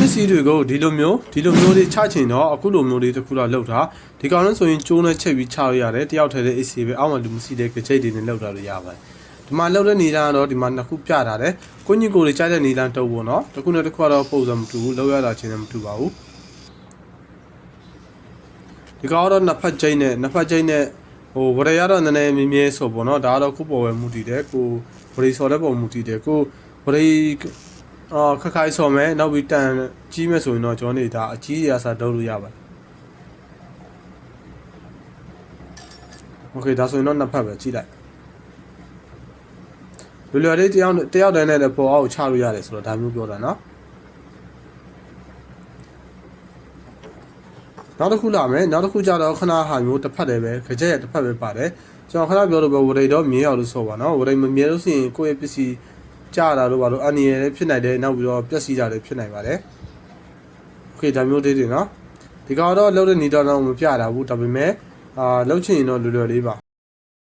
စ္စည်းတွေကိုဒီလိုမျိုးတွေချချင်တော့အခုလိုမျိုးတွေတခုတော့လောက်တာဒီကောင်လည်းဆိုရင်ကျိုးနဲ့ချက်ပြီးချလို့ရတယ်တယောက်ထဲတဲ့ AC ပဲအောက်မှာလူမရှိတဲ့ကြိတ်တွေနဲ့လောက်တာလို့ရပါတယ်ဒီမှာလောက်တဲ့နေလမ်းကတော့ဒီမှာနှစ်ခုပြတာတယ်ကိုညစ်ကိုတွေကြားတဲ့နေလမ်းတုပ်ပေါ့နော်တစ်ခုနဲ့တစ်ခုကတော့ပုံစံမတူဘူးလောက်ရတာချင်းလည်းမတူပါဘူးဒီကောင်ကတော့နှစ်ဖက်ကျိတ်နဲ့ဟိုဝရရတော့နည်းနည်းမြင်းမြဲဆိုပေါ့နော်ဒါကတော့ခုပေါ်ဝယ်မှုတည်တယ်ကိုဝရီစော်တဲ့ပုံမှုတည်တယ်ကိုဝရီခက်ခိုင်ဆော်မယ်နောက်ပြီးတန်ကြီးမဲ့ဆိုရင်တော့ကျွန်တော်နေဒါအကြီးအစားတုပ်လို့ရပါတယ်โอเคဒါဆိုရင်တော့နှစ်ဖက်ပဲကြည့်လိုက်လွယ်လေးတယောက်တည်းနဲ့လည်းပေါ်အောက်ချလို့ရတယ်ဆိုတော့ဒါမျိုးပြောတာနော်နောက်တစ်ခုလာမယ်နောက်တစ်ခုကြတော့ခဏဟာမျိုးတစ်ဖက်တည်းပဲကြက်ရဲ့တစ်ဖက်ပဲပါတယ်ကျွန်တော်ခဏပြောလို့ပဲဝရိတော့မြင်ရလို့ဆိုပါနော်ဝရိမမြင်လို့ရှိရင်ကိုယ့်ရဲ့ပစ္စည်းကြာတာလို့ပါလို့အန်နီရယ်လည်းဖြစ်နိုင်တယ်နောက်ပြီးတော့ပျက်စီးတာလည်းဖြစ်နိုင်ပါတယ်โอเคဒါမျိုးတွေနော်ဒီကတော့လှုပ်တဲ့နေတော့မပြတာဘူးဒါပေမဲ့လှုပ်ချင်ရင်တော့လွယ်လေးပါ